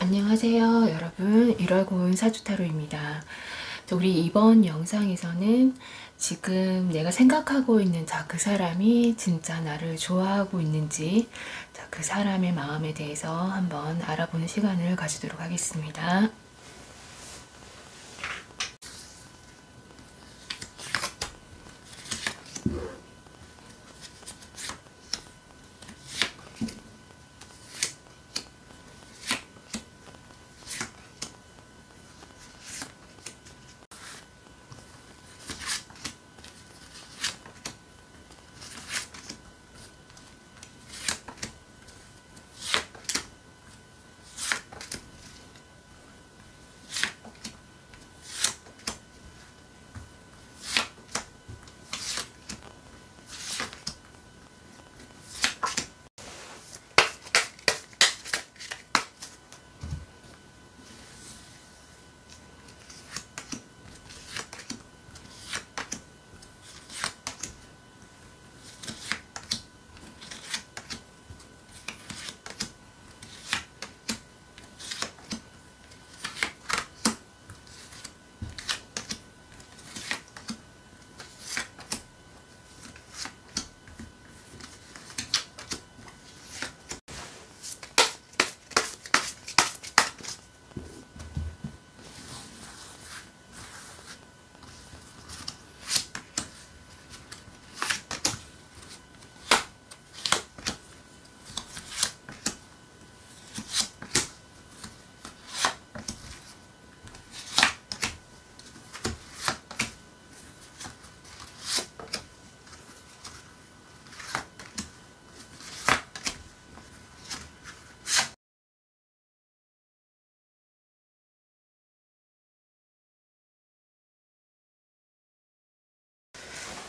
안녕하세요 여러분, 1월 고운 사주타로입니다. 우리 이번 영상에서는 지금 내가 생각하고 있는 그 사람이 진짜 나를 좋아하고 있는지 그 사람의 마음에 대해서 한번 알아보는 시간을 가지도록 하겠습니다.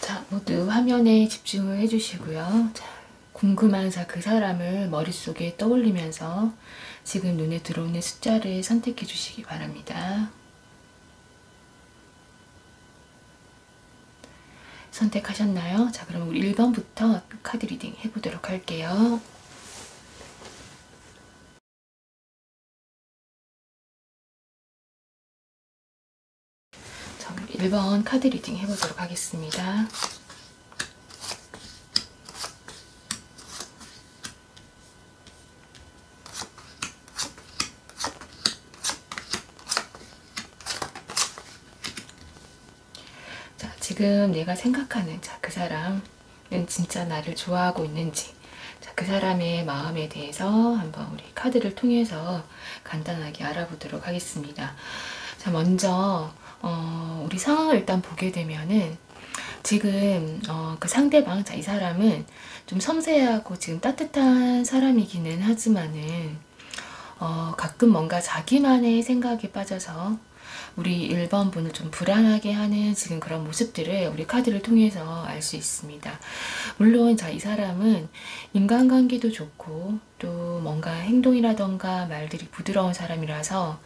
자, 모두 화면에 집중을 해주시고요. 자, 궁금한 그 사람을 머릿속에 떠올리면서 지금 눈에 들어오는 숫자를 선택해 주시기 바랍니다. 선택하셨나요? 자, 그럼 우리 1번부터 카드 리딩 해보도록 할게요. 자, 1번 카드 리딩 해보도록 하겠습니다. 자, 지금 내가 생각하는 그 사람은 진짜 나를 좋아하고 있는지, 그 사람의 마음에 대해서 한번 우리 카드를 통해서 간단하게 알아보도록 하겠습니다. 자, 먼저 우리 상황을 일단 보게 되면은 지금 그 상대방, 이 사람은 좀 섬세하고 지금 따뜻한 사람이기는 하지만은 가끔 뭔가 자기만의 생각에 빠져서 우리 1번 분을 좀 불안하게 하는 지금 그런 모습들을 우리 카드를 통해서 알 수 있습니다. 물론 이 사람은 인간관계도 좋고 또 뭔가 행동이라던가 말들이 부드러운 사람이라서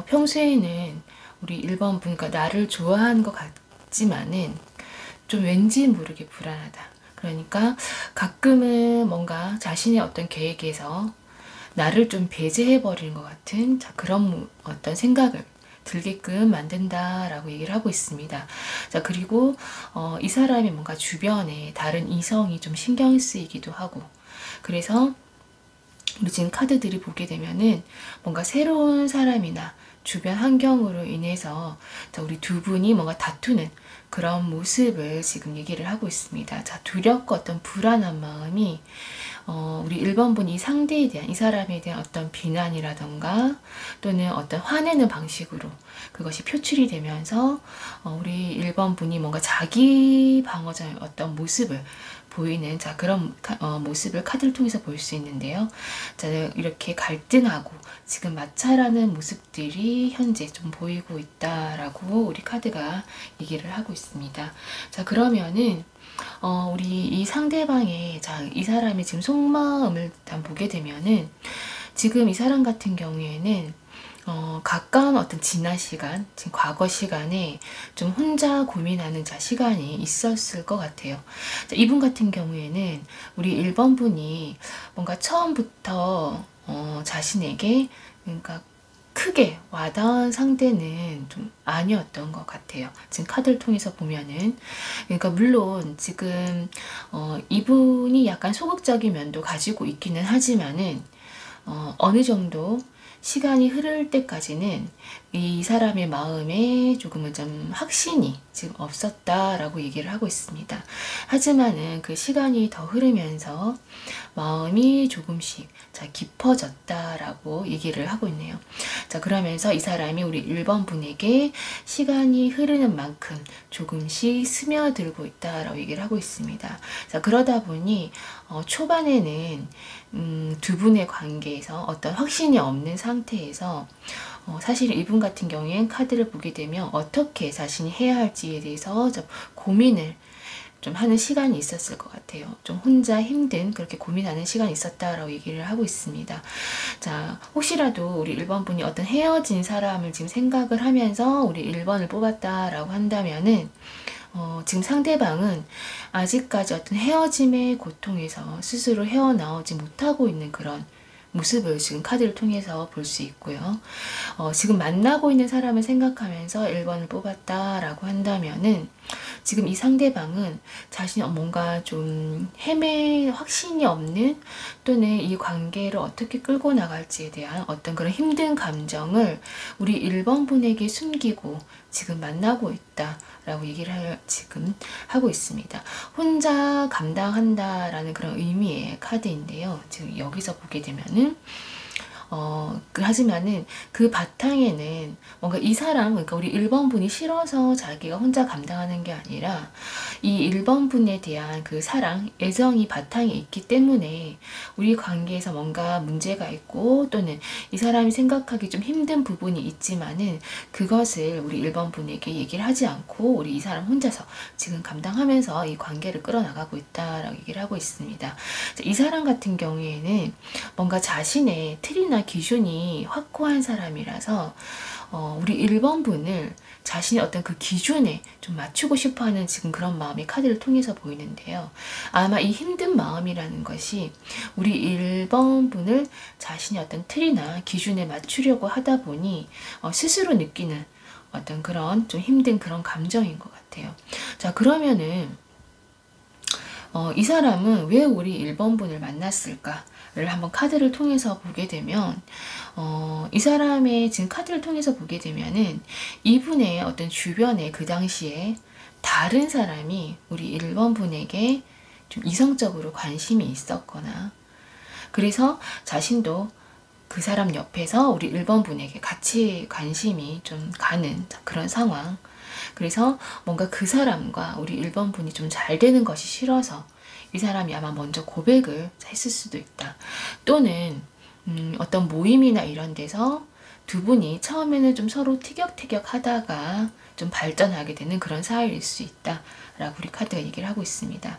평소에는 우리 1번 분, 그러니까 나를 좋아하는 것 같지만은 좀 왠지 모르게 불안하다. 그러니까 가끔은 뭔가 자신의 어떤 계획에서 나를 좀 배제해버리는 것 같은 그런 어떤 생각을 들게끔 만든다라고 얘기를 하고 있습니다. 자, 그리고 이 사람이 뭔가 주변에 다른 이성이 좀 신경 쓰이기도 하고, 그래서 우리 지금 카드들이 보게 되면은 뭔가 새로운 사람이나 주변 환경으로 인해서 우리 두 분이 뭔가 다투는 그런 모습을 지금 얘기를 하고 있습니다. 자, 두렵고 어떤 불안한 마음이 우리 1번 분 이 상대에 대한, 이 사람에 대한 어떤 비난이라던가 또는 어떤 화내는 방식으로 그것이 표출이 되면서 우리 1번 분이 뭔가 자기 방어적인 어떤 모습을 보이는 그런 모습을 카드를 통해서 볼 수 있는데요. 자, 이렇게 갈등하고 지금 마찰하는 모습들이 현재 좀 보이고 있다라고 우리 카드가 얘기를 하고 있습니다. 자, 그러면은 우리 이 상대방의 이 사람의 지금 속마음을 일단 보게 되면은 지금 이 사람 같은 경우에는 가까운 어떤 지난 시간, 지금 과거 시간에 좀 혼자 고민하는 시간이 있었을 것 같아요. 이분 같은 경우에는 우리 1번 분이 뭔가 처음부터 자신에게 그러니까 크게 와닿은 상대는 좀 아니었던 것 같아요. 지금 카드를 통해서 보면은. 그러니까 물론 지금 이분이 약간 소극적인 면도 가지고 있기는 하지만은 어느 정도 시간이 흐를 때까지는 이 사람의 마음에 조금은 좀 확신이 지금 없었다라고 얘기를 하고 있습니다. 하지만은 그 시간이 더 흐르면서 마음이 조금씩 자 깊어졌다라고 얘기를 하고 있네요. 자, 그러면서 이 사람이 우리 1번 분에게 시간이 흐르는 만큼 조금씩 스며들고 있다라고 얘기를 하고 있습니다. 자, 그러다 보니 초반에는 두 분의 관계에서 어떤 확신이 없는 상태에서 사실 이분 같은 경우엔 카드를 보게 되면 어떻게 자신이 해야 할지에 대해서 좀 고민을 좀 하는 시간이 있었을 것 같아요. 좀 혼자 힘든 그렇게 고민하는 시간이 있었다라고 얘기를 하고 있습니다. 자, 혹시라도 우리 1번 분이 어떤 헤어진 사람을 지금 생각을 하면서 우리 1번을 뽑았다라고 한다면은 지금 상대방은 아직까지 어떤 헤어짐의 고통에서 스스로 헤어나오지 못하고 있는 그런 모습을 지금 카드를 통해서 볼 수 있고요. 지금 만나고 있는 사람을 생각하면서 1번을 뽑았다라고 한다면은 지금 이 상대방은 자신이 뭔가 좀 확신이 없는 또는 이 관계를 어떻게 끌고 나갈지에 대한 어떤 그런 힘든 감정을 우리 1번 분에게 숨기고 지금 만나고 있다라고 얘기를 지금 하고 있습니다. 혼자 감당한다라는 그런 의미의 카드인데요. 지금 여기서 보게 되면은 하지만은 그 바탕에는 뭔가 이 사람, 그러니까 우리 1번 분이 싫어서 자기가 혼자 감당하는 게 아니라 이 1번 분에 대한 그 사랑, 애정이 바탕에 있기 때문에 우리 관계에서 뭔가 문제가 있고 또는 이 사람이 생각하기 좀 힘든 부분이 있지만은 그것을 우리 1번 분에게 얘기를 하지 않고 우리 이 사람 혼자서 지금 감당하면서 이 관계를 끌어나가고 있다라고 얘기를 하고 있습니다. 이 사람 같은 경우에는 뭔가 자신의 틀이나 기준이 확고한 사람이라서 우리 1번 분을 자신의 어떤 그 기준에 좀 맞추고 싶어하는 지금 그런 마음이 카드를 통해서 보이는데요. 아마 이 힘든 마음이라는 것이 우리 1번 분을 자신의 어떤 틀이나 기준에 맞추려고 하다 보니 스스로 느끼는 어떤 그런 좀 힘든 그런 감정인 것 같아요. 자, 그러면은 이 사람은 왜 우리 1번 분을 만났을까를 한번 카드를 통해서 보게 되면 이 사람의 지금 카드를 통해서 보게 되면은 이분의 어떤 주변에 그 당시에 다른 사람이 우리 1번 분에게 좀 이성적으로 관심이 있었거나 그래서 자신도 그 사람 옆에서 우리 1번 분에게 같이 관심이 좀 가는 그런 상황. 그래서 뭔가 그 사람과 우리 1번 분이 좀 잘 되는 것이 싫어서 이 사람이 아마 먼저 고백을 했을 수도 있다. 또는 어떤 모임이나 이런 데서 두 분이 처음에는 좀 서로 티격태격 하다가 좀 발전하게 되는 그런 사이일 수 있다 라고 우리 카드가 얘기를 하고 있습니다.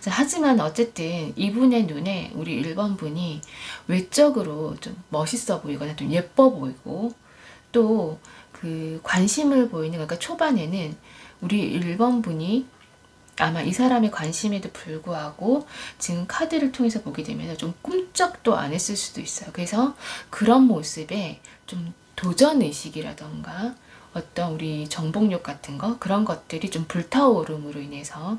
자, 하지만 어쨌든 이분의 눈에 우리 1번 분이 외적으로 좀 멋있어 보이거나 좀 예뻐 보이고 또 그 관심을 보이는, 그러니까 초반에는 우리 1번 분이 아마 이 사람의 관심에도 불구하고 지금 카드를 통해서 보게 되면 좀 꿈쩍도 안 했을 수도 있어요. 그래서 그런 모습에 좀 도전의식이라던가 어떤 우리 정복욕 같은 거, 그런 것들이 좀 불타오름으로 인해서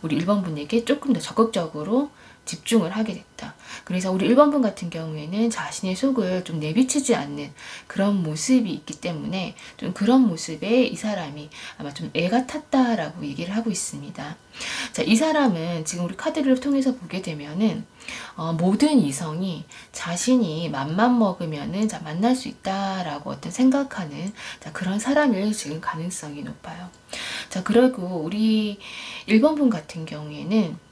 우리 1번 분에게 조금 더 적극적으로 집중을 하게 됐다. 그래서 우리 1번 분 같은 경우에는 자신의 속을 좀 내비치지 않는 그런 모습이 있기 때문에 좀 그런 모습에 이 사람이 아마 좀 애가 탔다라고 얘기를 하고 있습니다. 자, 이 사람은 지금 우리 카드를 통해서 보게 되면은 모든 이성이 자신이 맘만 먹으면은 자, 만날 수 있다라고 어떤 생각하는 자, 그런 사람일 지금 가능성이 높아요. 자, 그리고 우리 1번 분 같은 경우에는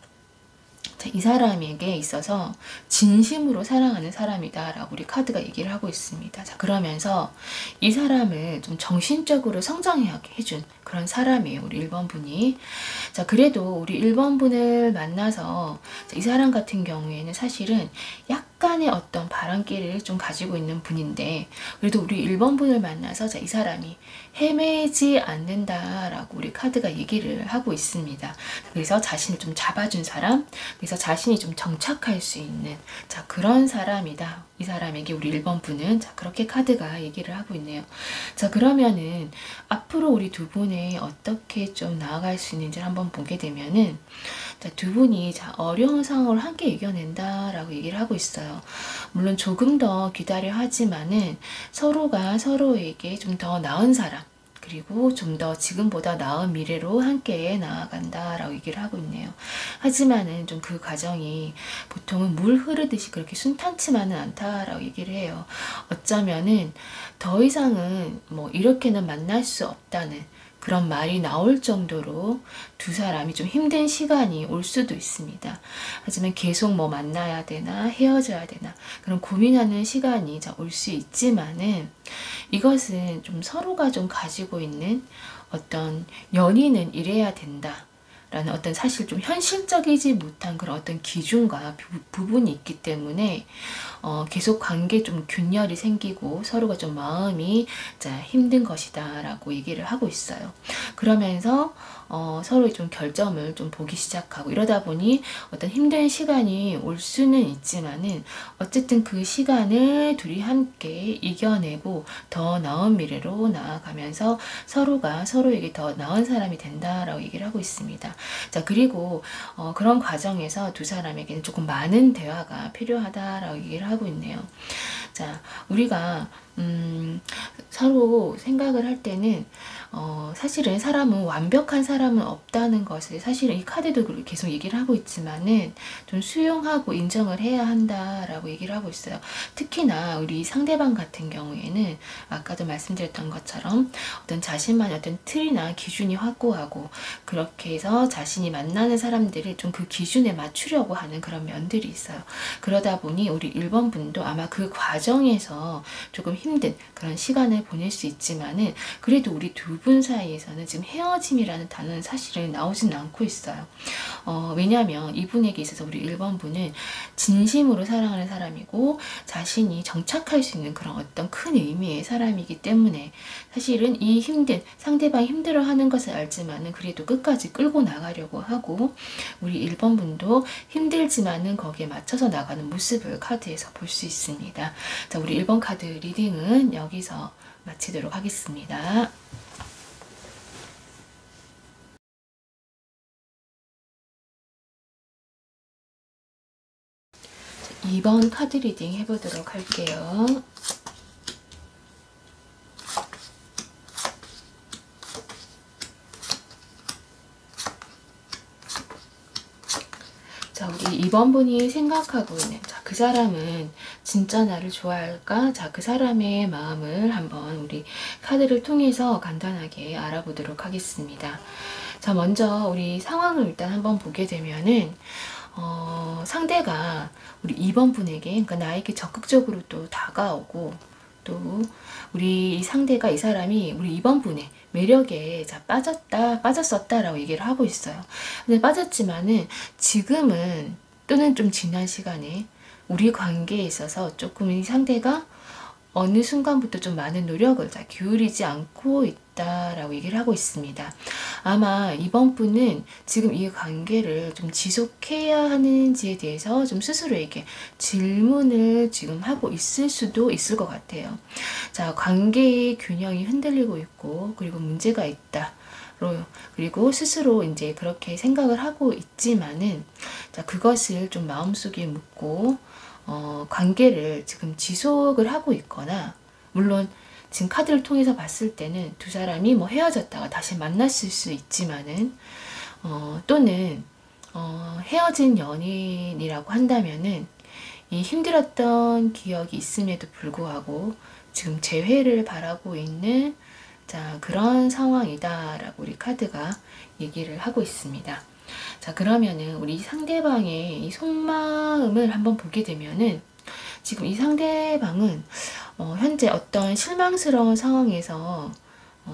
이 사람에게 있어서 진심으로 사랑하는 사람이다 라고 우리 카드가 얘기를 하고 있습니다. 자, 그러면서 이 사람을 좀 정신적으로 성장하게 해준 그런 사람이에요, 우리 1번 분이. 자, 그래도 우리 1번 분을 만나서 이 사람 같은 경우에는 사실은 약간의 어떤 바람기를 좀 가지고 있는 분인데, 그래도 우리 1번 분을 만나서 자, 이 사람이 헤매지 않는다라고 우리 카드가 얘기를 하고 있습니다. 그래서 자신을 좀 잡아준 사람, 그래서 자신이 좀 정착할 수 있는 자, 그런 사람이다. 이 사람에게 우리 1번 분은 자, 그렇게 카드가 얘기를 하고 있네요. 자, 그러면은 앞으로 우리 두 분이 어떻게 좀 나아갈 수 있는지를 한번 보게 되면은, 자, 두 분이 자, 어려운 상황을 함께 이겨낸다라고 얘기를 하고 있어요. 물론 조금 더 기다려 하지만은 서로가 서로에게 좀 더 나은 사람, 그리고 좀 더 지금보다 나은 미래로 함께 나아간다라고 얘기를 하고 있네요. 하지만은 좀 그 과정이 보통은 물 흐르듯이 그렇게 순탄치만은 않다라고 얘기를 해요. 어쩌면은 더 이상은 뭐 이렇게는 만날 수 없다는 그런 말이 나올 정도로 두 사람이 좀 힘든 시간이 올 수도 있습니다. 하지만 계속 뭐 만나야 되나 헤어져야 되나 그런 고민하는 시간이 올 수 있지만은, 이것은 좀 서로가 좀 가지고 있는 어떤 연인은 이래야 된다 라는 어떤 사실 좀 현실적이지 못한 그런 어떤 기준과 부분이 있기 때문에 계속 관계에 좀 균열이 생기고 서로가 좀 마음이 힘든 것이다 라고 얘기를 하고 있어요. 그러면서 서로의 좀 결점을 좀 보기 시작하고, 이러다 보니 어떤 힘든 시간이 올 수는 있지만은 어쨌든 그 시간을 둘이 함께 이겨내고 더 나은 미래로 나아가면서 서로가 서로에게 더 나은 사람이 된다라고 얘기를 하고 있습니다. 자, 그리고 그런 과정에서 두 사람에게는 조금 많은 대화가 필요하다라고 얘기를 하고 있네요. 자, 우리가 서로 생각을 할 때는 사실은 사람은 완벽한 사람은 없다는 것을 사실은 이 카드도 계속 얘기를 하고 있지만은 좀 수용하고 인정을 해야 한다라고 얘기를 하고 있어요. 특히나 우리 상대방 같은 경우에는 아까도 말씀드렸던 것처럼 어떤 자신만의 어떤 틀이나 기준이 확고하고, 그렇게 해서 자신이 만나는 사람들을 좀 그 기준에 맞추려고 하는 그런 면들이 있어요. 그러다 보니 우리 1번 분도 아마 그 과정에서 조금 힘든 그런 시간을 보낼 수 있지만은, 그래도 우리 두 분 사이에서는 지금 헤어짐이라는 단어는 사실은 나오진 않고 있어요. 왜냐하면 이분에게 있어서 우리 1번 분은 진심으로 사랑하는 사람이고 자신이 정착할 수 있는 그런 어떤 큰 의미의 사람이기 때문에, 사실은 이 상대방이 힘들어하는 것을 알지만은 그래도 끝까지 끌고 나가려고 하고, 우리 1번 분도 힘들지만은 거기에 맞춰서 나가는 모습을 카드에서 볼 수 있습니다. 자, 우리 1번 카드 리딩은 여기서 마치도록 하겠습니다. 2번 카드 리딩 해보도록 할게요. 자, 우리 2번 분이 생각하고 있는 그 사람은 진짜 나를 좋아할까? 자, 그 사람의 마음을 한번 우리 카드를 통해서 간단하게 알아보도록 하겠습니다. 자, 먼저 우리 상황을 일단 한번 보게 되면은 상대가 우리 2번 분에게, 그러니까 나에게 적극적으로 또 다가오고, 또 우리 이 상대가, 이 사람이 우리 2번 분의 매력에 빠졌었다라고 얘기를 하고 있어요. 근데 빠졌지만은 지금은, 또는 좀 지난 시간에 우리 관계에 있어서 조금 이 상대가 어느 순간부터 좀 많은 노력을 기울이지 않고 있다라고 얘기를 하고 있습니다. 아마 이번 분은 지금 이 관계를 좀 지속해야 하는지에 대해서 좀 스스로에게 질문을 지금 하고 있을 수도 있을 것 같아요. 자, 관계의 균형이 흔들리고 있고, 그리고 문제가 있다. 그리고 스스로 이제 그렇게 생각을 하고 있지만은, 자, 그것을 좀 마음속에 묻고 관계를 지금 지속을 하고 있거나, 물론 지금 카드를 통해서 봤을 때는 두 사람이 뭐 헤어졌다가 다시 만났을 수 있지만은, 또는 헤어진 연인이라고 한다면은 이 힘들었던 기억이 있음에도 불구하고 지금 재회를 바라고 있는 그런 상황이다라고 우리 카드가 얘기를 하고 있습니다. 자, 그러면은 우리 상대방의 이 속마음을 한번 보게 되면은, 지금 이 상대방은 현재 어떤 실망스러운 상황에서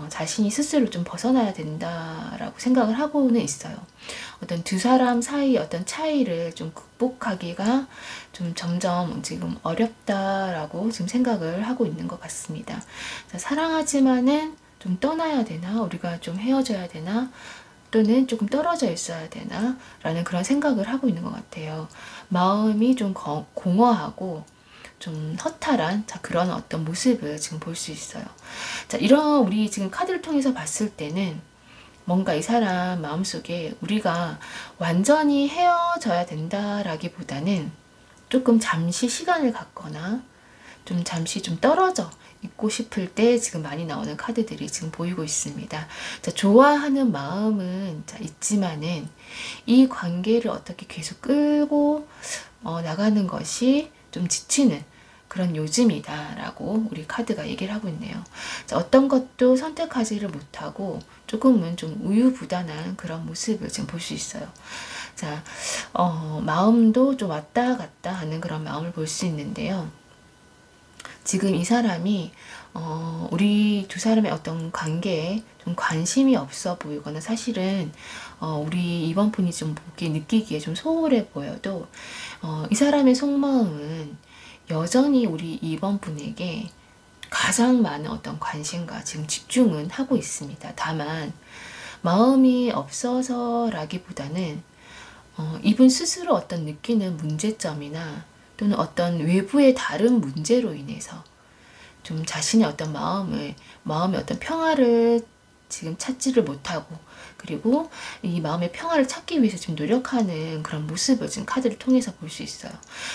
자신이 스스로 좀 벗어나야 된다라고 생각을 하고는 있어요. 어떤 두 사람 사이 어떤 차이를 좀 극복하기가 좀 점점 지금 어렵다라고 지금 생각을 하고 있는 것 같습니다. 자, 사랑하지만은 좀 떠나야 되나? 우리가 좀 헤어져야 되나? 또는 조금 떨어져 있어야 되나? 라는 그런 생각을 하고 있는 것 같아요. 마음이 좀 공허하고 좀 허탈한 그런 어떤 모습을 지금 볼 수 있어요. 자, 이런 우리 지금 카드를 통해서 봤을 때는 뭔가 이 사람 마음속에 우리가 완전히 헤어져야 된다라기보다는 조금 잠시 시간을 갖거나 좀 잠시 좀 떨어져 있고 싶을 때 지금 많이 나오는 카드들이 지금 보이고 있습니다. 자, 좋아하는 마음은 있지만은 이 관계를 어떻게 계속 끌고 나가는 것이 좀 지치는 그런 요즘이다 라고 우리 카드가 얘기를 하고 있네요. 자, 어떤 것도 선택하지를 못하고 조금은 좀 우유부단한 그런 모습을 지금 볼 수 있어요. 자, 마음도 좀 왔다 갔다 하는 그런 마음을 볼 수 있는데요. 지금 이 사람이 우리 두 사람의 어떤 관계에 좀 관심이 없어 보이거나 사실은 우리 이번 분이 좀 느끼기에 좀 소홀해 보여도 이 사람의 속마음은 여전히 우리 2번 분에게 가장 많은 어떤 관심과 지금 집중은 하고 있습니다. 다만 마음이 없어서라기보다는 이분 스스로 어떤 느끼는 문제점이나 또는 어떤 외부의 다른 문제로 인해서 좀 자신의 어떤 마음의 어떤 평화를 지금 찾지를 못하고, 그리고 이 마음의 평화를 찾기 위해서 지금 노력하는 그런 모습을 지금 카드를 통해서 볼 수 있어요.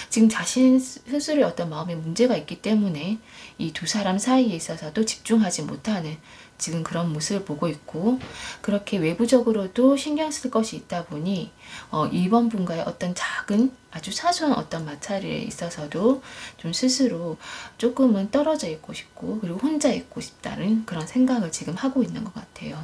지금 자신 스스로의 어떤 마음의 문제가 있기 때문에 이 두 사람 사이에 있어서도 집중하지 못하는 지금 그런 모습을 보고 있고, 그렇게 외부적으로도 신경 쓸 것이 있다 보니 이번 분과의 어떤 작은 아주 사소한 어떤 마찰에 있어서도 좀 스스로 조금은 떨어져 있고 싶고, 그리고 혼자 있고 싶다는 그런 생각을 지금 하고 있는 것 같아요.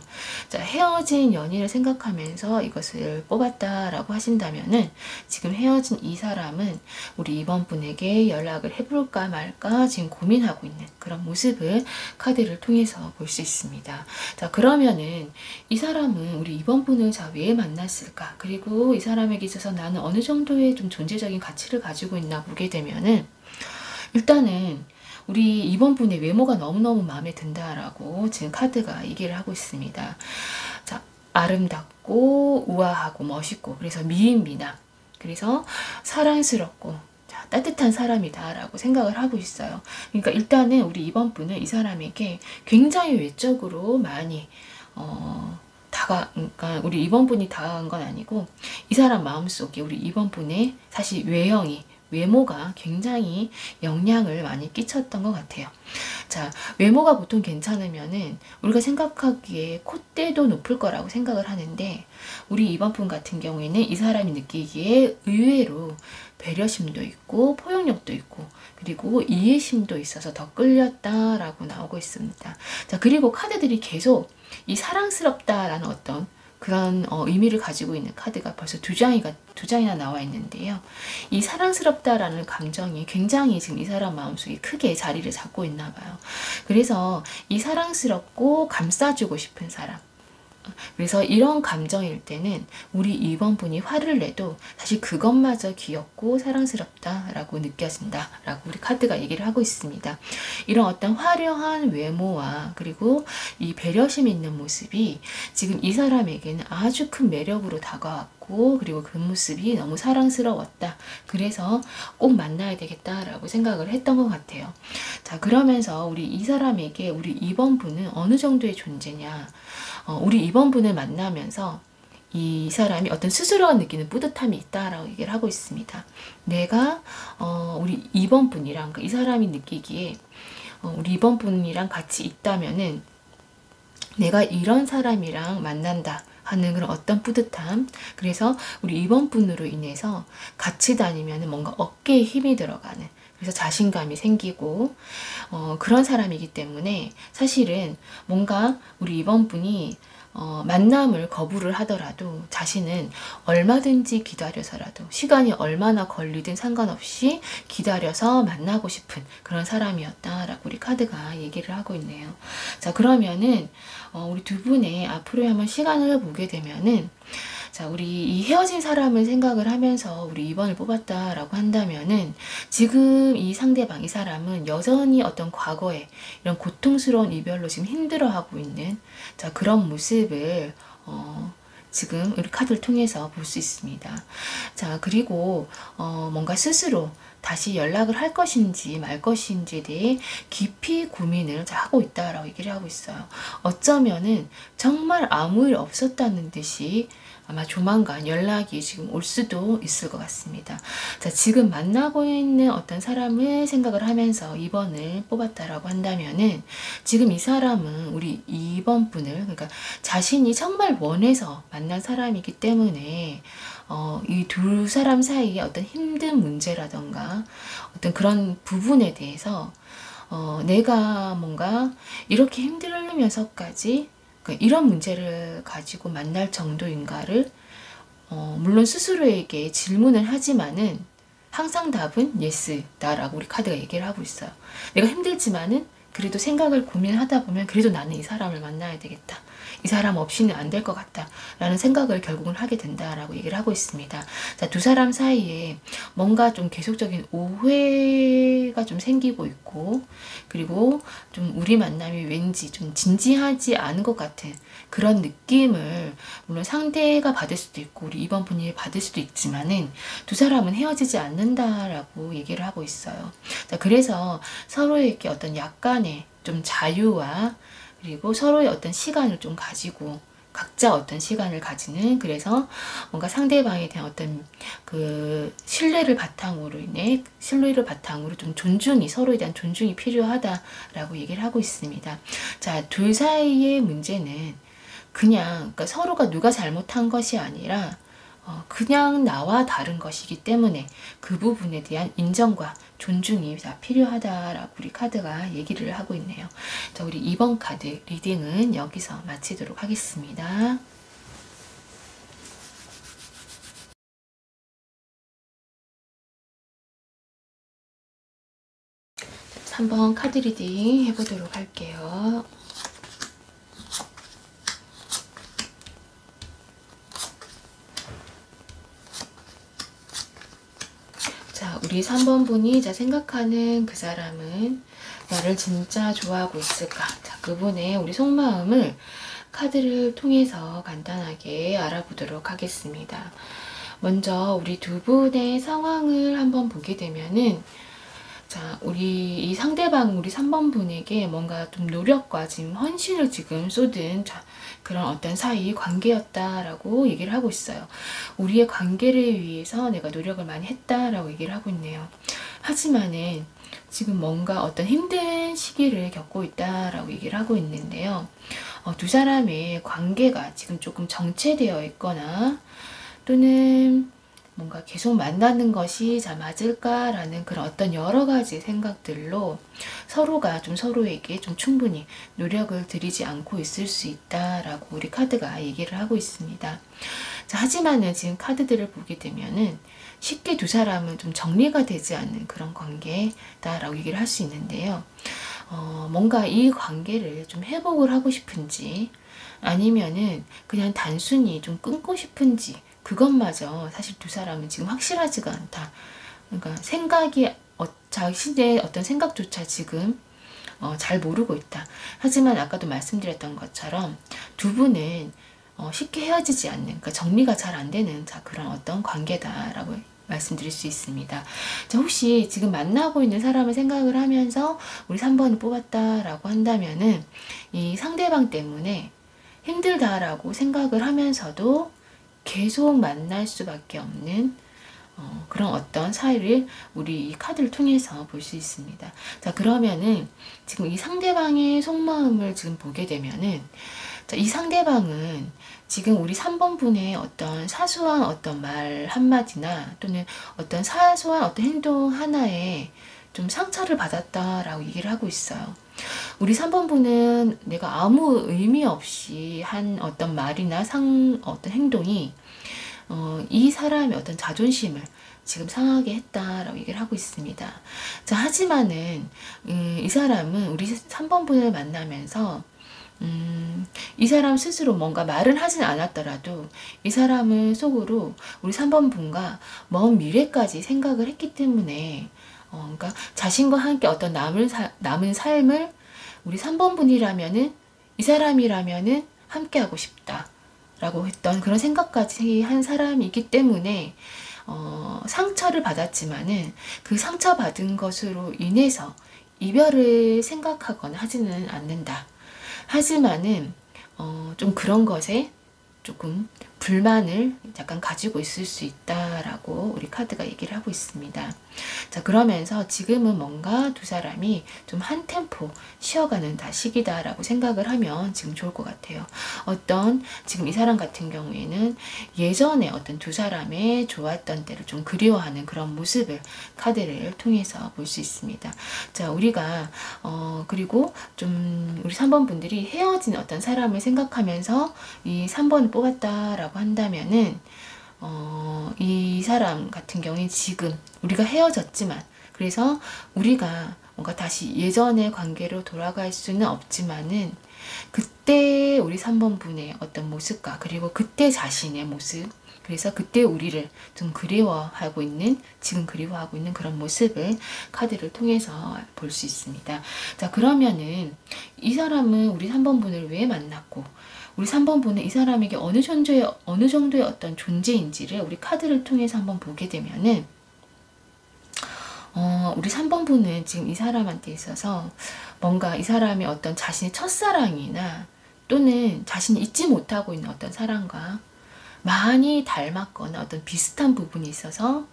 자, 헤어진 연인을 생각하면서 이것을 뽑았다라고 하신다면은 지금 헤어진 이 사람은 우리 이번 분에게 연락을 해볼까 말까 지금 고민하고 있는 그런 모습을 카드를 통해서 볼 수 있습니다. 자, 그러면은 이 사람은 우리 이번 분을 왜 만났을까? 그리고 이 사람에게 있어서 나는 어느 정도의 좀 존재적인 가치를 가지고 있나 보게 되면은, 일단은 우리 이번 분의 외모가 너무너무 마음에 든다라고 지금 카드가 얘기를 하고 있습니다. 자, 아름답고 우아하고 멋있고, 그래서 미인미남, 그래서 사랑스럽고 따뜻한 사람이다 라고 생각을 하고 있어요. 그러니까 일단은 우리 이번 분은 이 사람에게 굉장히 외적으로 많이 그러니까 우리 이번 분이 다가간 건 아니고, 이 사람 마음속에 우리 이번 분의 사실 외모가 굉장히 영향을 많이 끼쳤던 것 같아요. 자, 외모가 보통 괜찮으면은 우리가 생각하기에 콧대도 높을 거라고 생각을 하는데, 우리 이번 분 같은 경우에는 이 사람이 느끼기에 의외로 배려심도 있고 포용력도 있고, 그리고 이해심도 있어서 더 끌렸다라고 나오고 있습니다. 자, 그리고 카드들이 계속 이 사랑스럽다라는 어떤 그런 의미를 가지고 있는 카드가 벌써 두 장이나 나와 있는데요. 이 사랑스럽다라는 감정이 굉장히 지금 이 사람 마음속에 크게 자리를 잡고 있나 봐요. 그래서 이 사랑스럽고 감싸주고 싶은 사람, 그래서 이런 감정일 때는 우리 2번 분이 화를 내도 사실 그것마저 귀엽고 사랑스럽다라고 느껴진다라고 우리 카드가 얘기를 하고 있습니다. 이런 어떤 화려한 외모와 그리고 이 배려심 있는 모습이 지금 이 사람에게는 아주 큰 매력으로 다가왔고, 그리고 그 모습이 너무 사랑스러웠다. 그래서 꼭 만나야 되겠다라고 생각을 했던 것 같아요. 자, 그러면서 우리 이 사람에게 우리 2번 분은 어느 정도의 존재냐, 우리 이번 분을 만나면서 이 사람이 어떤 스스로가 느끼는 뿌듯함이 있다라고 얘기를 하고 있습니다. 내가 우리 이번 분이랑, 이 사람이 느끼기에 우리 이번 분이랑 같이 있다면은 내가 이런 사람이랑 만난다 하는 그런 어떤 뿌듯함, 그래서 우리 이번 분으로 인해서 같이 다니면 뭔가 어깨에 힘이 들어가는, 그래서 자신감이 생기고 그런 사람이기 때문에 사실은 뭔가 우리 이번 분이 만남을 거부를 하더라도 자신은 얼마든지 기다려서라도, 시간이 얼마나 걸리든 상관없이 기다려서 만나고 싶은 그런 사람이었다라고 우리 카드가 얘기를 하고 있네요. 자, 그러면은 우리 두 분의 앞으로의 한번 시간을 보게 되면은, 자, 우리 이 헤어진 사람을 생각을 하면서 우리 2번을 뽑았다라고 한다면은, 지금 이 상대방, 이 사람은 여전히 어떤 과거에 이런 고통스러운 이별로 지금 힘들어하고 있는, 자, 그런 모습을, 지금 우리 카드를 통해서 볼 수 있습니다. 자, 그리고, 뭔가 스스로 다시 연락을 할 것인지 말 것인지에 대해 깊이 고민을 하고 있다라고 얘기를 하고 있어요. 어쩌면은 정말 아무 일 없었다는 듯이 아마 조만간 연락이 지금 올 수도 있을 것 같습니다. 자, 지금 만나고 있는 어떤 사람을 생각을 하면서 2번을 뽑았다라고 한다면은, 지금 이 사람은 우리 2번 분을, 그러니까 자신이 정말 원해서 만난 사람이기 때문에 이 두 사람 사이에 어떤 힘든 문제라던가 어떤 그런 부분에 대해서 내가 뭔가 이렇게 힘들면서까지 이런 문제를 가지고 만날 정도인가를 물론 스스로에게 질문을 하지만은 항상 답은 예스다라고 우리 카드가 얘기를 하고 있어요. 내가 힘들지만은 그래도 생각을 고민하다 보면 그래도 나는 이 사람을 만나야 되겠다. 이 사람 없이는 안 될 것 같다. 라는 생각을 결국은 하게 된다라고 얘기를 하고 있습니다. 자, 두 사람 사이에 뭔가 좀 계속적인 오해가 좀 생기고 있고, 그리고 좀 우리 만남이 왠지 좀 진지하지 않은 것 같은 그런 느낌을 물론 상대가 받을 수도 있고 우리 2번 분이 받을 수도 있지만은, 두 사람은 헤어지지 않는다라고 얘기를 하고 있어요. 자, 그래서 서로에게 어떤 약간의 좀 자유와 그리고 서로의 어떤 시간을 좀 가지고 각자 어떤 시간을 가지는, 그래서 뭔가 상대방에 대한 어떤 그 신뢰를 바탕으로 좀 존중이, 서로에 대한 존중이 필요하다라고 얘기를 하고 있습니다. 자, 둘 사이의 문제는 그냥, 그러니까 서로가 누가 잘못한 것이 아니라 그냥 나와 다른 것이기 때문에 그 부분에 대한 인정과 존중이 다 필요하다라고 우리 카드가 얘기를 하고 있네요. 자, 우리 2번 카드 리딩은 여기서 마치도록 하겠습니다. 3번 카드 리딩 해보도록 할게요. 자, 우리 3번 분이 생각하는 그 사람은 나를 진짜 좋아하고 있을까? 자, 그분의 우리 속마음을 카드를 통해서 간단하게 알아보도록 하겠습니다. 먼저 우리 두 분의 상황을 한번 보게 되면은, 자, 우리 이 상대방 우리 3번 분에게 뭔가 좀 노력과 지금 헌신을 지금 쏟은 그런 어떤 사이 관계였다라고 얘기를 하고 있어요. 우리의 관계를 위해서 내가 노력을 많이 했다라고 얘기를 하고 있네요. 하지만은 지금 뭔가 어떤 힘든 시기를 겪고 있다라고 얘기를 하고 있는데요. 두 사람의 관계가 지금 조금 정체되어 있거나, 또는 뭔가 계속 만나는 것이 맞을까라는 그런 어떤 여러 가지 생각들로 서로가 좀 서로에게 좀 충분히 노력을 들이지 않고 있을 수 있다라고 우리 카드가 얘기를 하고 있습니다. 자, 하지만은 지금 카드들을 보게 되면은 쉽게 두 사람은 좀 정리가 되지 않는 그런 관계다라고 얘기를 할 수 있는데요. 뭔가 이 관계를 좀 회복을 하고 싶은지, 아니면은 그냥 단순히 좀 끊고 싶은지, 그것마저 사실 두 사람은 지금 확실하지가 않다. 그러니까 생각이, 자신의 어떤 생각조차 지금 잘 모르고 있다. 하지만 아까도 말씀드렸던 것처럼 두 분은 쉽게 헤어지지 않는, 그러니까 정리가 잘 안 되는 그런 어떤 관계다라고 말씀드릴 수 있습니다. 자, 혹시 지금 만나고 있는 사람을 생각을 하면서 우리 3번을 뽑았다라고 한다면은, 이 상대방 때문에 힘들다라고 생각을 하면서도 계속 만날 수밖에 없는 그런 어떤 사이를 우리 이 카드를 통해서 볼 수 있습니다. 자, 그러면은 지금 이 상대방의 속마음을 지금 보게 되면은, 자, 이 상대방은 지금 우리 3번 분의 어떤 사소한 어떤 말 한마디나 또는 어떤 사소한 어떤 행동 하나에 좀 상처를 받았다라고 얘기를 하고 있어요. 우리 3번 분은 내가 아무 의미 없이 한 어떤 말이나 어떤 행동이 이 사람의 어떤 자존심을 지금 상하게 했다라고 얘기를 하고 있습니다. 자, 하지만은 이 사람은 우리 3번 분을 만나면서 이 사람 스스로 뭔가 말은 하진 않았더라도 이 사람은 속으로 우리 3번 분과 먼 미래까지 생각을 했기 때문에 그러니까 자신과 함께 어떤 남은 삶을 우리 3번 분이라면은 이 사람이라면은 함께 하고 싶다 라고 했던 그런 생각까지 한 사람이기 때문에 상처를 받았지만은 그 상처받은 것으로 인해서 이별을 생각하거나 하지는 않는다. 하지만은 좀 그런 것에 조금 불만을 약간 가지고 있을 수 있다라고 우리 카드가 얘기를 하고 있습니다. 자, 그러면서 지금은 뭔가 두 사람이 좀 한 템포 쉬어가는 시기다라고 생각을 하면 지금 좋을 것 같아요. 지금 이 사람 같은 경우에는 예전에 어떤 두 사람의 좋았던 때를 좀 그리워하는 그런 모습을 카드를 통해서 볼 수 있습니다. 자, 우리가 그리고 좀 우리 3번 분들이 헤어진 어떤 사람을 생각하면서 이 3번을 뽑았다라고 한다면은 이 사람 같은 경우에 지금 우리가 헤어졌지만 그래서 우리가 뭔가 다시 예전의 관계로 돌아갈 수는 없지만은 그때 우리 3번 분의 어떤 모습과 그리고 그때 자신의 모습 그래서 그때 우리를 좀 지금 그리워하고 있는 그런 모습을 카드를 통해서 볼 수 있습니다. 자, 그러면은 이 사람은 우리 3번 분을 왜 만났고 우리 3번 분은 이 사람에게 어느 정도의 어떤 존재인지를 우리 카드를 통해서 한번 보게 되면은 우리 3번 분은 지금 이 사람한테 있어서 뭔가 이 사람이 어떤 자신의 첫사랑이나 또는 자신이 잊지 못하고 있는 어떤 사람과 많이 닮았거나 어떤 비슷한 부분이 있어서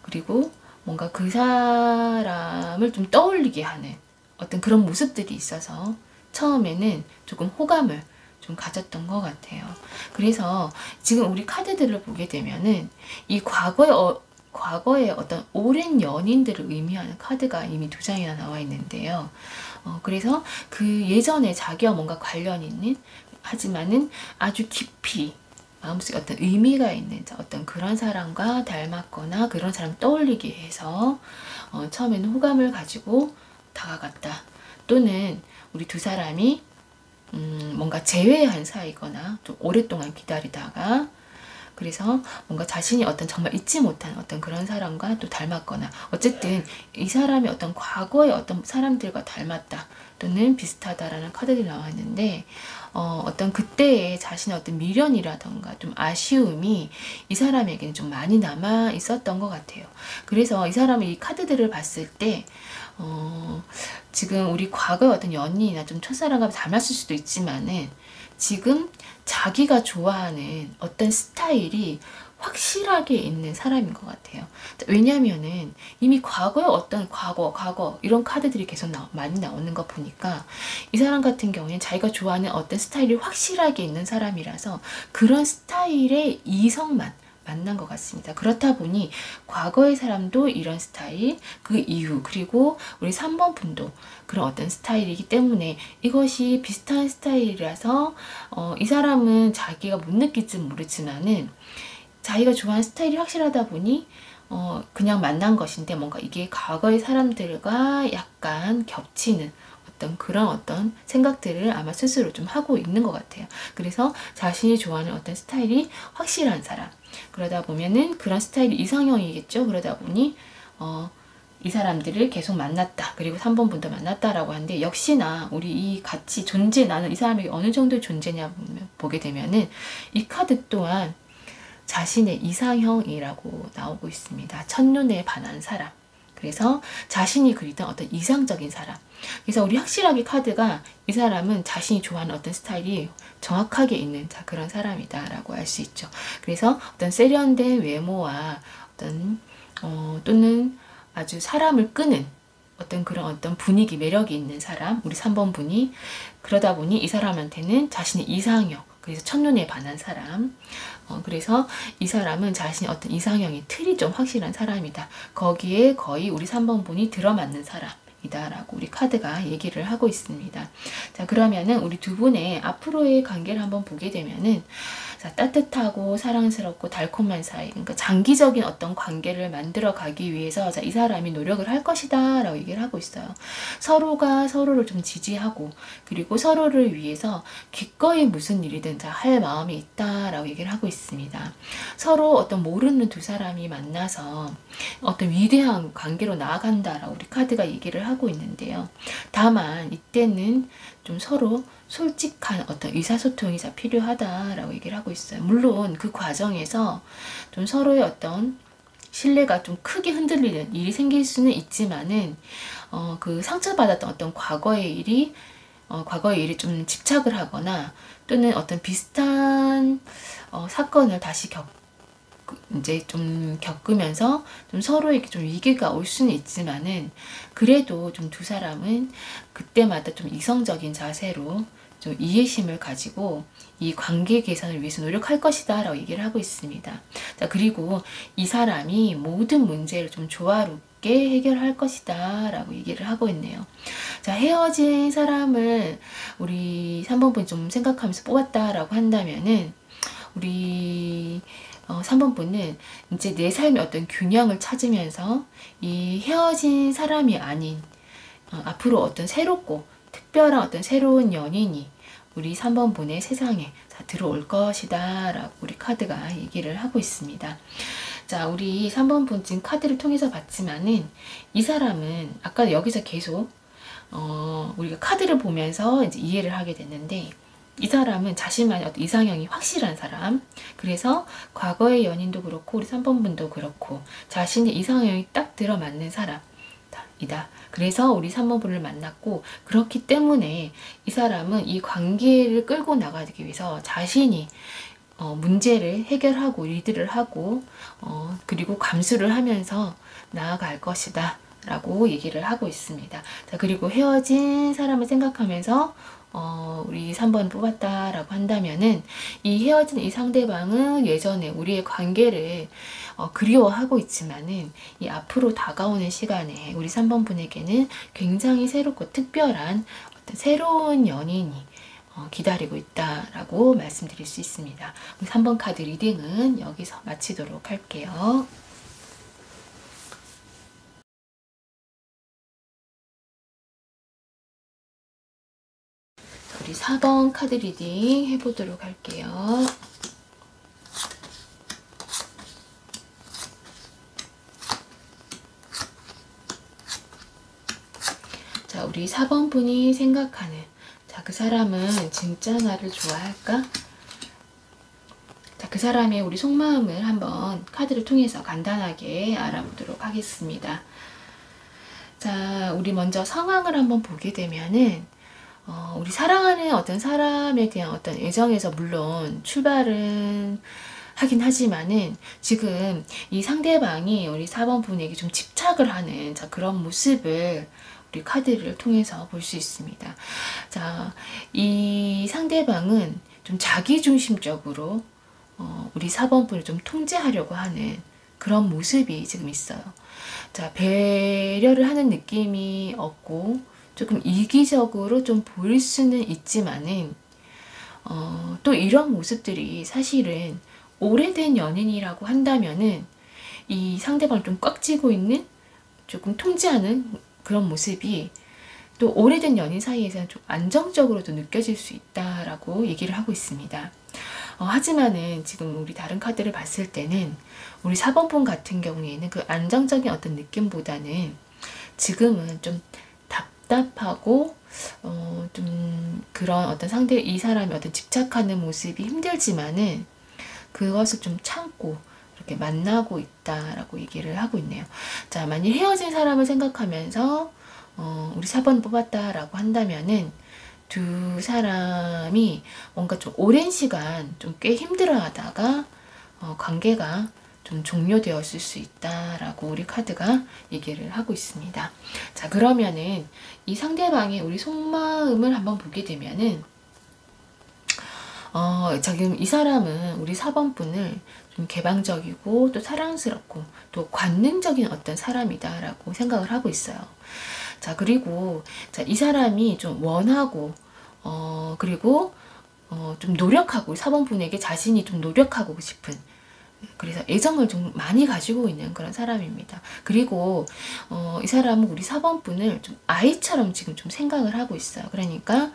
그리고 뭔가 그 사람을 좀 떠올리게 하는 어떤 그런 모습들이 있어서 처음에는 조금 호감을 좀 가졌던 것 같아요. 그래서 지금 우리 카드들을 보게 되면은 이 과거의 어떤 오랜 연인들을 의미하는 카드가 이미 두 장이나 나와 있는데요. 그래서 그 예전에 자기와 뭔가 관련 있는 하지만은 아주 깊이 마음속에 어떤 의미가 있는 어떤 그런 사람과 닮았거나 그런 사람 떠올리게 해서 처음에는 호감을 가지고 다가갔다. 또는 우리 두 사람이 뭔가 재회한 사이거나 좀 오랫동안 기다리다가 그래서 뭔가 자신이 어떤 정말 잊지 못한 어떤 그런 사람과 또 닮았거나 어쨌든 이 사람이 어떤 과거의 어떤 사람들과 닮았다 또는 비슷하다라는 카드들이 나왔는데 어떤 그때의 자신의 어떤 미련이라던가 좀 아쉬움이 이 사람에게는 좀 많이 남아 있었던 것 같아요. 그래서 이 사람이 이 카드들을 봤을 때 지금 우리 과거의 어떤 연인이나 좀 첫사랑과 닮았을 수도 있지만은 지금 자기가 좋아하는 어떤 스타일이 확실하게 있는 사람인 것 같아요. 왜냐면은 이미 과거의 어떤 과거 이런 카드들이 계속 많이 나오는 거 보니까 이 사람 같은 경우에는 자기가 좋아하는 어떤 스타일이 확실하게 있는 사람이라서 그런 스타일의 이성만 만난 것 같습니다. 그렇다 보니 과거의 사람도 이런 스타일, 그 이후 그리고 우리 3번 분도 그런 어떤 스타일이기 때문에 이것이 비슷한 스타일이라서 이 사람은 자기가 못 느낄지 모르지만은 자기가 좋아하는 스타일이 확실하다 보니 그냥 만난 것인데 뭔가 이게 과거의 사람들과 약간 겹치는 그런 어떤 생각들을 아마 스스로 좀 하고 있는 것 같아요. 그래서 자신이 좋아하는 어떤 스타일이 확실한 사람 그러다 보면은 그런 스타일이 이상형이겠죠. 그러다 보니 이 사람들을 계속 만났다. 그리고 3번 분도 만났다라고 하는데 역시나 우리 이 같이 나는 이 사람에게 어느 정도의 존재냐 보게 되면은 이 카드 또한 자신의 이상형이라고 나오고 있습니다. 첫눈에 반한 사람. 그래서 자신이 그리던 어떤 이상적인 사람. 그래서 우리 확실하게 카드가 이 사람은 자신이 좋아하는 어떤 스타일이 정확하게 있는 그런 사람이다 라고 할 수 있죠. 그래서 어떤 세련된 외모와 또는 아주 사람을 끄는 그런 어떤 분위기, 매력이 있는 사람, 우리 3번 분이 그러다 보니 이 사람한테는 자신의 이상형, 그래서 첫눈에 반한 사람, 그래서 이 사람은 자신의 어떤 이상형의 틀이 좀 확실한 사람이다. 거기에 거의 우리 3번 분이 들어맞는 사람. 이다라고 우리 카드가 얘기를 하고 있습니다. 자, 그러면은 우리 두 분의 앞으로의 관계를 한번 보게 되면은, 자, 따뜻하고 사랑스럽고 달콤한 사이, 그러니까 장기적인 어떤 관계를 만들어 가기 위해서, 자, 이 사람이 노력을 할 것이다 라고 얘기를 하고 있어요. 서로가 서로를 좀 지지하고, 그리고 서로를 위해서 기꺼이 무슨 일이든 자, 할 마음이 있다 라고 얘기를 하고 있습니다. 서로 어떤 모르는 두 사람이 만나서 어떤 위대한 관계로 나아간다 라고 우리 카드가 얘기를 하고 있는데요. 다만 이때는 좀 서로 솔직한 어떤 의사소통이 필요하다라고 얘기를 하고 있어요. 물론 그 과정에서 좀 서로의 어떤 신뢰가 좀 크게 흔들리는 일이 생길 수는 있지만은, 그 상처받았던 어떤 과거의 일이 좀 집착을 하거나, 또는 어떤 비슷한 사건을 다시 이제 좀 겪으면서 좀 서로에게 좀 위기가 올 수는 있지만은, 그래도 좀 두 사람은 그때마다 좀 이성적인 자세로 좀 이해심을 가지고 이 관계 개선을 위해서 노력할 것이다 라고 얘기를 하고 있습니다. 자, 그리고 이 사람이 모든 문제를 좀 조화롭게 해결할 것이다 라고 얘기를 하고 있네요. 자, 헤어진 사람을 우리 3번분 좀 생각하면서 뽑았다 라고 한다면은, 우리 3번 분은 이제 내 삶의 어떤 균형을 찾으면서 이 헤어진 사람이 아닌 앞으로 어떤 새롭고 특별한 어떤 새로운 연인이 우리 3번 분의 세상에 들어올 것이다 라고 우리 카드가 얘기를 하고 있습니다. 자, 우리 3번 분 지금 카드를 통해서 봤지만은, 이 사람은 아까 여기서 계속 우리가 카드를 보면서 이제 이해를 하게 됐는데, 이 사람은 자신만의 어떤 이상형이 확실한 사람, 그래서 과거의 연인도 그렇고 우리 3번 분도 그렇고 자신의 이상형이 딱 들어맞는 사람이다. 그래서 우리 3번 분을 만났고, 그렇기 때문에 이 사람은 이 관계를 끌고 나가기 위해서 자신이 문제를 해결하고 리드를 하고 그리고 감수를 하면서 나아갈 것이다 라고 얘기를 하고 있습니다. 자, 그리고 헤어진 사람을 생각하면서 우리 3번 뽑았다라고 한다면은, 이 헤어진 이 상대방은 예전에 우리의 관계를 그리워하고 있지만은, 이 앞으로 다가오는 시간에 우리 3번 분에게는 굉장히 새롭고 특별한 어떤 새로운 연인이 기다리고 있다라고 말씀드릴 수 있습니다. 우리 3번 카드 리딩은 여기서 마치도록 할게요. 우리 4번 카드 리딩 해보도록 할게요. 자, 우리 4번 분이 생각하는, 자, 그 사람은 진짜 나를 좋아할까? 자, 그 사람의 우리 속마음을 한번 카드를 통해서 간단하게 알아보도록 하겠습니다. 자, 우리 먼저 상황을 한번 보게 되면은, 우리 사랑하는 어떤 사람에 대한 어떤 애정에서 물론 출발은 하긴 하지만은, 지금 이 상대방이 우리 4번 분에게 좀 집착을 하는, 자, 그런 모습을 우리 카드를 통해서 볼 수 있습니다. 자, 이 상대방은 좀 자기중심적으로 우리 4번 분을 좀 통제하려고 하는 그런 모습이 지금 있어요. 자, 배려를 하는 느낌이 없고 조금 이기적으로 좀 보일 수는 있지만은, 또 이런 모습들이 사실은 오래된 연인이라고 한다면은, 이 상대방을 좀 꽉 쥐고 있는, 조금 통제하는 그런 모습이 또 오래된 연인 사이에서는 좀 안정적으로도 느껴질 수 있다라고 얘기를 하고 있습니다. 하지만은 지금 우리 다른 카드를 봤을 때는 우리 4번 분 같은 경우에는 그 안정적인 어떤 느낌보다는 지금은 좀 답답하고 좀 그런 어떤 이 사람이 어떤 집착하는 모습이 힘들지만은 그것을 좀 참고 이렇게 만나고 있다라고 얘기를 하고 있네요. 자, 만일 헤어진 사람을 생각하면서 우리 4번 뽑았다라고 한다면은, 두 사람이 뭔가 좀 오랜 시간 좀 꽤 힘들어하다가 관계가 좀 종료되었을 수 있다라고 우리 카드가 얘기를 하고 있습니다. 자, 그러면은 이 상대방의 우리 속마음을 한번 보게 되면은, 지금 이 사람은 우리 4번 분을 좀 개방적이고 또 사랑스럽고 또 관능적인 어떤 사람이다라고 생각을 하고 있어요. 자, 그리고 자, 이 사람이 좀 원하고 그리고 좀 노력하고 4번분에게 자신이 좀 노력하고 싶은, 그래서 애정을 좀 많이 가지고 있는 그런 사람입니다. 그리고 이 사람은 우리 4번분을 좀 아이처럼 지금 좀 생각을 하고 있어요. 그러니까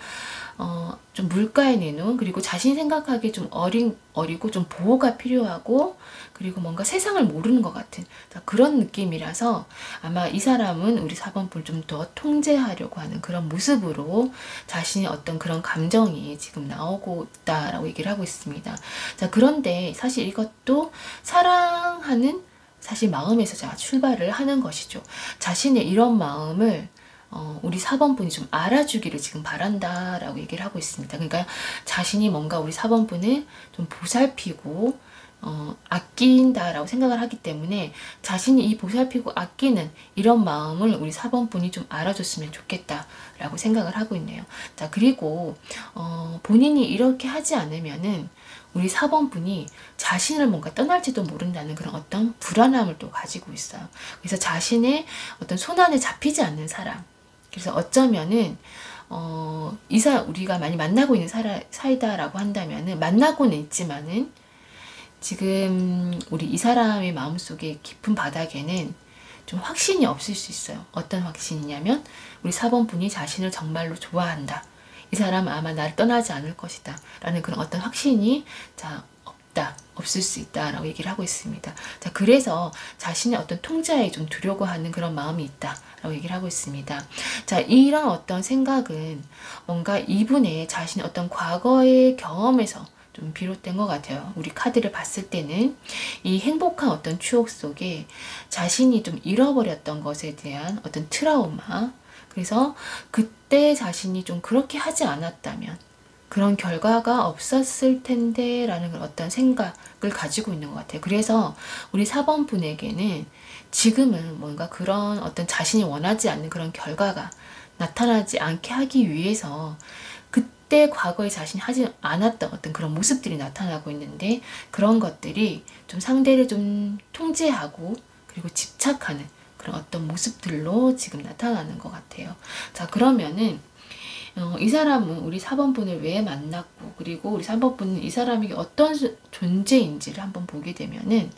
좀 물가에 내놓은, 그리고 자신이 생각하기에 좀 어리고 좀 보호가 필요하고, 그리고 뭔가 세상을 모르는 것 같은 그런 느낌이라서 아마 이 사람은 우리 4번분을 좀 더 통제하려고 하는 그런 모습으로 자신의 어떤 그런 감정이 지금 나오고 있다라고 얘기를 하고 있습니다. 자, 그런데 사실 이것도 사랑하는 사실 마음에서 자 출발을 하는 것이죠. 자신의 이런 마음을 우리 4번분이 좀 알아주기를 지금 바란다라고 얘기를 하고 있습니다. 그러니까 자신이 뭔가 우리 4번분을 좀 보살피고 아낀다라고 생각을 하기 때문에 자신이 이 보살피고 아끼는 이런 마음을 우리 4번분이 좀 알아줬으면 좋겠다라고 생각을 하고 있네요. 자, 그리고 본인이 이렇게 하지 않으면은 우리 4번분이 자신을 뭔가 떠날지도 모른다는 그런 어떤 불안함을 또 가지고 있어요. 그래서 자신의 어떤 손안에 잡히지 않는 사람, 그래서 어쩌면은 우리가 많이 만나고 있는 사이다라고 한다면은, 만나고는 있지만은 지금 우리 이 사람의 마음속에 깊은 바닥에는 좀 확신이 없을 수 있어요. 어떤 확신이냐면 우리 4번분이 자신을 정말로 좋아한다, 이 사람은 아마 나를 떠나지 않을 것이다 라는 그런 어떤 확신이 없을 수 있다 라고 얘기를 하고 있습니다. 자, 그래서 자신의 어떤 통제에 좀 두려고 하는 그런 마음이 있다 라고 얘기를 하고 있습니다. 자, 이런 어떤 생각은 뭔가 이분의 자신의 어떤 과거의 경험에서 좀 비롯된 것 같아요. 우리 카드를 봤을 때는 이 행복한 어떤 추억 속에 자신이 좀 잃어버렸던 것에 대한 어떤 트라우마, 그래서 그때 자신이 좀 그렇게 하지 않았다면 그런 결과가 없었을 텐데 라는 어떤 생각을 가지고 있는 것 같아요. 그래서 우리 4번분에게는 지금은 뭔가 그런 어떤 자신이 원하지 않는 그런 결과가 나타나지 않게 하기 위해서 그때 과거에 자신이 하지 않았던 어떤 그런 모습들이 나타나고 있는데, 그런 것들이 좀 상대를 좀 통제하고 그리고 집착하는 그런 어떤 모습들로 지금 나타나는 것 같아요. 자, 그러면은 이 사람은 우리 4번분을 왜 만났고, 그리고 우리 3번분은 이 사람에게 어떤 존재인지를 한번 보게 되면은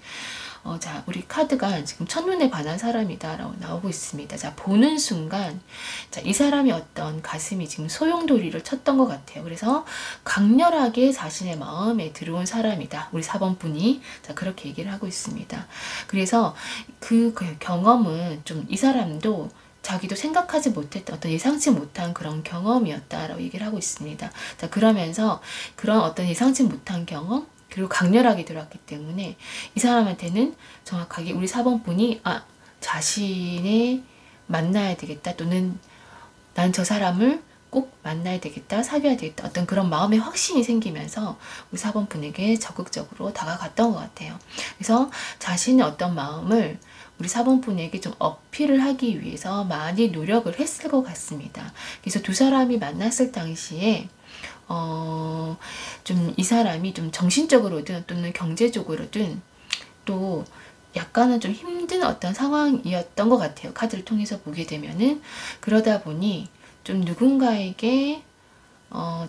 자, 우리 카드가 지금 첫눈에 반한 사람이다 라고 나오고 있습니다. 자, 보는 순간 자, 이 사람이 어떤 가슴이 지금 소용돌이를 쳤던 것 같아요. 그래서 강렬하게 자신의 마음에 들어온 사람이다, 우리 4번분이. 자, 그렇게 얘기를 하고 있습니다. 그래서 그 경험은 좀 이 사람도 자기도 생각하지 못했던 어떤 예상치 못한 그런 경험이었다라고 얘기를 하고 있습니다. 자, 그러면서 그런 어떤 예상치 못한 경험, 그리고 강렬하게 들어왔기 때문에 이 사람한테는 정확하게 우리 4번분이 자신이 만나야 되겠다, 또는 난 저 사람을 꼭 만나야 되겠다, 사귀어야 되겠다, 어떤 그런 마음의 확신이 생기면서 우리 4번분에게 적극적으로 다가갔던 것 같아요. 그래서 자신의 어떤 마음을 우리 4번분에게 좀 어필을 하기 위해서 많이 노력을 했을 것 같습니다. 그래서 두 사람이 만났을 당시에 좀 이 사람이 좀 정신적으로든 또는 경제적으로든 또 약간은 좀 힘든 어떤 상황이었던 것 같아요. 카드를 통해서 보게 되면은. 그러다 보니 좀 누군가에게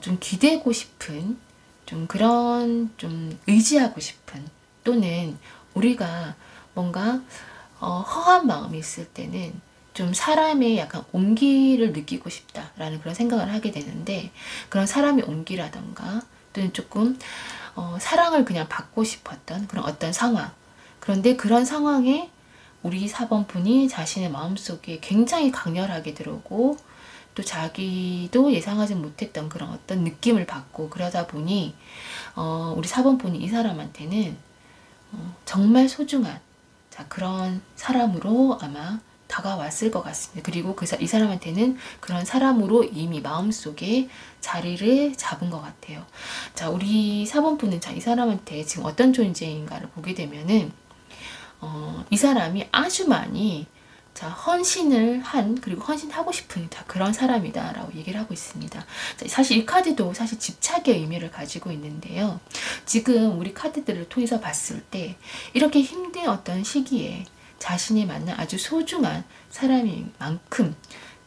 좀 기대고 싶은, 좀 그런 좀 의지하고 싶은, 또는 우리가 뭔가 허한 마음이 있을 때는 좀 사람의 약간 온기를 느끼고 싶다라는 그런 생각을 하게 되는데, 그런 사람의 온기라던가 또는 조금 사랑을 그냥 받고 싶었던 그런 어떤 상황, 그런데 그런 상황에 우리 4번분이 자신의 마음속에 굉장히 강렬하게 들어오고 또 자기도 예상하지 못했던 그런 어떤 느낌을 받고, 그러다 보니 우리 4번분이 이 사람한테는 정말 소중한 그런 사람으로 아마 다가왔을 것 같습니다. 그리고 이 사람한테는 그런 사람으로 이미 마음속에 자리를 잡은 것 같아요. 자, 우리 4번분은 이 사람한테 지금 어떤 존재인가를 보게 되면은 이 사람이 아주 많이 헌신을 한, 그리고 헌신하고 싶은 그런 사람이다 라고 얘기를 하고 있습니다. 자, 사실 이 카드도 사실 집착의 의미를 가지고 있는데요. 지금 우리 카드들을 통해서 봤을 때 이렇게 힘든 어떤 시기에 자신이 만난 아주 소중한 사람인 만큼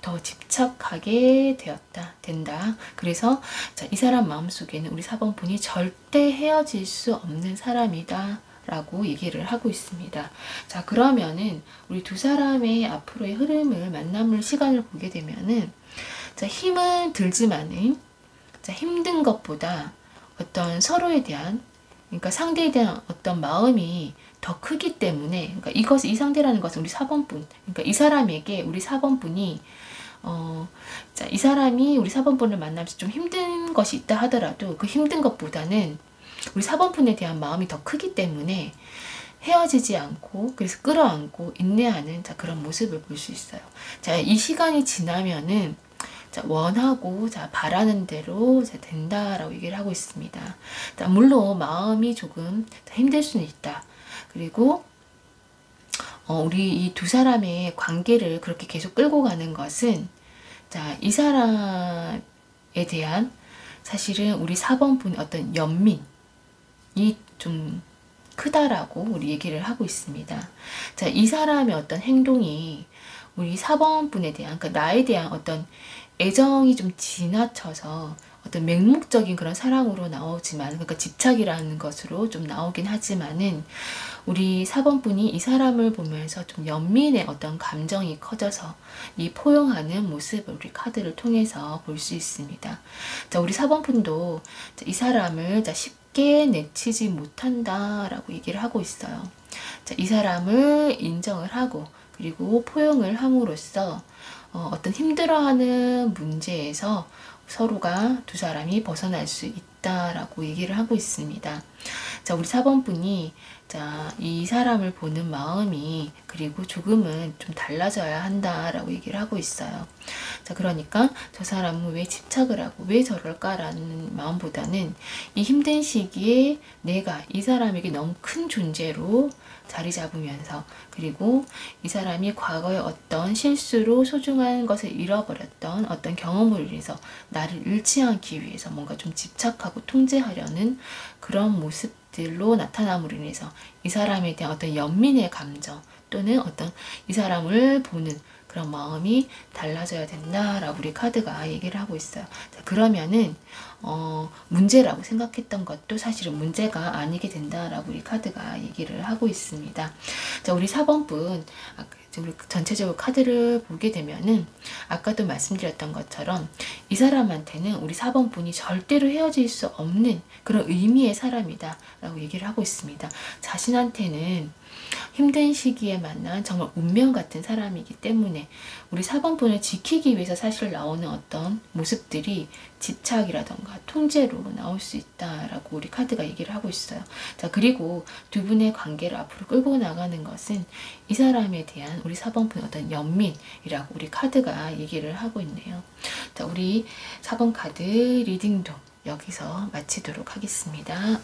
더 집착하게 된다. 그래서 자, 이 사람 마음속에는 우리 4번 분이 절대 헤어질 수 없는 사람이다 라고 얘기를 하고 있습니다. 자, 그러면은 우리 두 사람의 앞으로의 흐름을, 만남을, 시간을 보게 되면은 자, 힘은 들지만은 자, 힘든 것보다 어떤 서로에 대한, 그러니까 상대에 대한 어떤 마음이 더 크기 때문에, 그러니까 이 상대라는 것은 우리 4번 분, 그러니까 이 사람에게 우리 4번 분이 자, 이 사람이 우리 4번 분을 만나면서 좀 힘든 것이 있다 하더라도 그 힘든 것보다는 우리 4번 분에 대한 마음이 더 크기 때문에 헤어지지 않고, 그래서 끌어안고 인내하는 자, 그런 모습을 볼 수 있어요. 자, 이 시간이 지나면은 자, 원하고 자, 바라는 대로 자, 된다라고 얘기를 하고 있습니다. 자, 물론 마음이 조금 힘들 수는 있다. 그리고 우리 이 두 사람의 관계를 그렇게 계속 끌고 가는 것은 자, 이 사람에 대한 사실은 우리 4번 분의 어떤 연민이 좀 크다라고 우리 얘기를 하고 있습니다. 자, 이 사람의 어떤 행동이 우리 4번 분에 대한, 그러니까 나에 대한 어떤 애정이 좀 지나쳐서 어떤 맹목적인 그런 사랑으로 나오지만, 그러니까 집착이라는 것으로 좀 나오긴 하지만은 우리 4번 분이 이 사람을 보면서 좀 연민의 어떤 감정이 커져서 이 포용하는 모습을 우리 카드를 통해서 볼 수 있습니다. 자, 우리 4번 분도 이 사람을 쉽게 내치지 못한다라고 얘기를 하고 있어요. 자, 이 사람을 인정을 하고 그리고 포용을 함으로써 어떤 힘들어하는 문제에서 서로가 두 사람이 벗어날 수 있다라고 얘기를 하고 있습니다. 자, 우리 4번 분이 자, 이 사람을 보는 마음이 그리고 조금은 좀 달라져야 한다라고 얘기를 하고 있어요. 자, 그러니까 저 사람은 왜 집착을 하고 왜 저럴까라는 마음보다는 이 힘든 시기에 내가 이 사람에게 너무 큰 존재로 자리 잡으면서, 그리고 이 사람이 과거에 어떤 실수로 소중한 것을 잃어버렸던 어떤 경험을 인해서 나를 잃지 않기 위해서 뭔가 좀 집착하고 통제하려는 그런 모습들로 나타남으로 인해서 이 사람에 대한 어떤 연민의 감정 또는 어떤 이 사람을 보는 그런 마음이 달라져야 된다라고 우리 카드가 얘기를 하고 있어요. 자, 그러면은 문제라고 생각했던 것도 사실은 문제가 아니게 된다라고 우리 카드가 얘기를 하고 있습니다. 자, 우리 4번 분 우리 전체적으로 카드를 보게 되면은 아까도 말씀드렸던 것처럼 이 사람한테는 우리 4번 분이 절대로 헤어질 수 없는 그런 의미의 사람이다 라고 얘기를 하고 있습니다. 자신한테는 힘든 시기에 만난 정말 운명 같은 사람이기 때문에 우리 4번 분을 지키기 위해서 사실 나오는 어떤 모습들이 집착이라던가 통제로 나올 수 있다라고 우리 카드가 얘기를 하고 있어요. 자, 그리고 두 분의 관계를 앞으로 끌고 나가는 것은 이 사람에 대한 우리 4번 분의 어떤 연민이라고 우리 카드가 얘기를 하고 있네요. 자, 우리 4번 카드 리딩도 여기서 마치도록 하겠습니다.